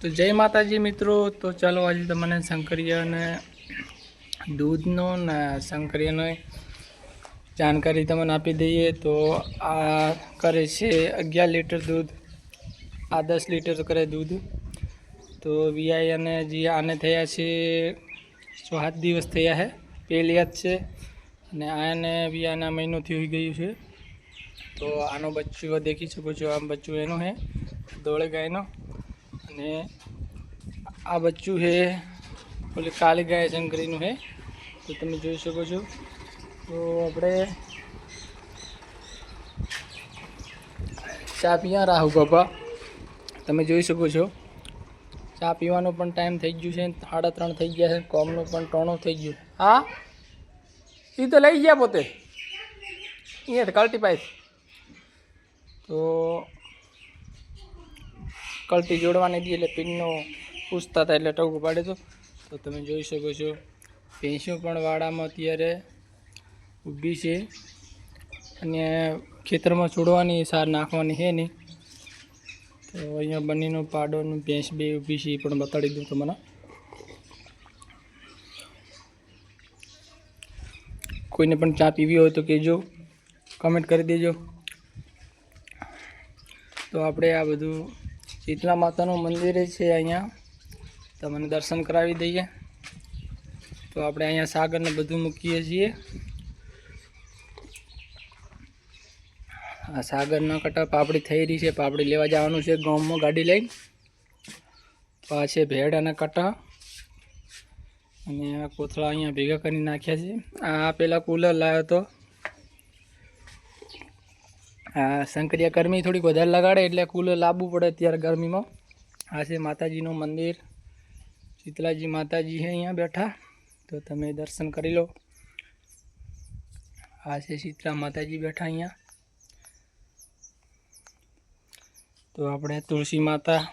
તો જય માતાજી મિત્રો। તો ચાલો આજે તમને શંકરિયાને દૂધનો ને શંકરિયાનો જાણકારી તમને આપી દઈએ। તો આ કરે છે 11 લીટર दूध, आ 10 લીટર કરે दूध। तो વીઆઈ અને જે આને થયા છે 7 દિવસ થયા છે, પહેલી યાદ છે અને આને વીઆઈના મહિનો થઈ ગયું છે। તો આનો બચ્ચું દેખી શકો છો, આ બચ્ચું એનો છે ધોળે ગાયનો, અને આ બચ્ચું है बोले काली गाय शंकरीનું है। तो તમે જોઈ શકો છો। તો આપણે ચા પીવા રાહુ બાપા, તમે જોઈ શકો છો। ચા પીવાનો પણ ટાઈમ થઈ ગયું છે, 3:30 થઈ ગયા છે, કોમનું પણ 3 થઈ ગયું। હા એ તો લઈ ગયા પોતે અહીંયા કલ્ટી પાઇપ। તો કલ્ટી જોડવાની હતી એટલે પિનનો પૂછતા હતા એટલે ટોકું પાડે તો તમે જોઈ શકો છો। ભેંસો પણ વાડામાં અત્યારે ઊભી છે અને ખેતરમાં છોડવાની સાર નાખવાની છે નહીં। તો અહીંયા બંનેનો પાડોનું ભેંસ બે ઊભી છે એ પણ બતાડી દઉં તમને। કોઈને પણ ચા પીવી હોય તો કહેજો, કમેન્ટ કરી દેજો। તો આપણે આ બધું શીતલા માતાનું મંદિર છે અહીંયા, તમને દર્શન કરાવી દઈએ। તો આપણે અહીંયા સાગરને બધું મૂકીએ છીએ। આ સાગરના કટા પાપડી થઈ રહી છે, પાપડી લેવા જવાનું છે ગામમાં ગાડી લઈને। તો આ છે ભેડ અને કટા, અને આ કોથળા અહીંયા ભેગા કરી નાખ્યા છે। આ પેલા કુલર લાવ્યો હતો, આ શંકરિયા ગરમી થોડીક વધારે લગાડે એટલે કુલર લાવવું પડે અત્યારે ગરમીમાં। આ છે માતાજીનું મંદિર, શીતલાજી માતાજી છે અહીંયા બેઠા, તો તમે દર્શન કરી લો। આ છે શીતલા માતાજી બેઠા અહીંયા। તો આપણે તુલસી માતા,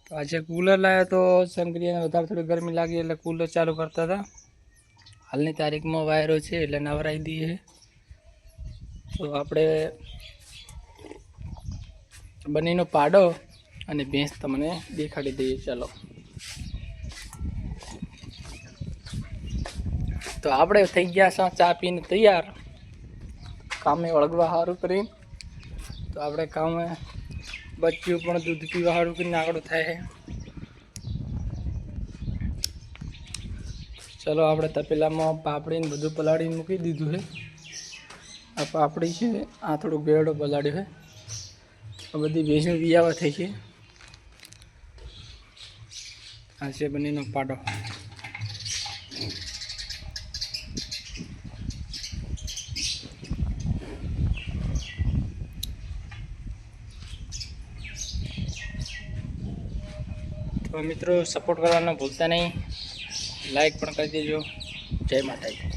તો આજે કુલર લાવ્યા તો શંકરિયાને વધારે થોડી ગરમી લાગી એટલે કુલર ચાલુ કરતા હતા। હાલની તારીખમાં વાયરો છે એટલે નવરાઈ દઈએ। તો આપણે બંનેનો પાડો અને ભેંસ તમને દેખાડી દઈએ, ચાલો। તો આપણે થઈ ગયા છે ચા પીને તૈયાર, કામે વળગવા સારું કરીને। તો આપણે કામે બચ્ચું પણ દૂધ પીવા સારું કરીને આગળ થાય છે। ચલો આપણે તપેલામાં પાપડીને બધું પલાળીને મૂકી દીધું છે। આ પાપડી છે, આ થોડું બેડો પલાળ્યો છે, આ બધી ભેંસો વિયાવા થઈ છે। આ છે બંનેનો પાડો। તો મિત્રો સપોર્ટ કરવાનો ભૂલતા નહીં, લાઈક પણ કરી દેજો। જય માતાજી।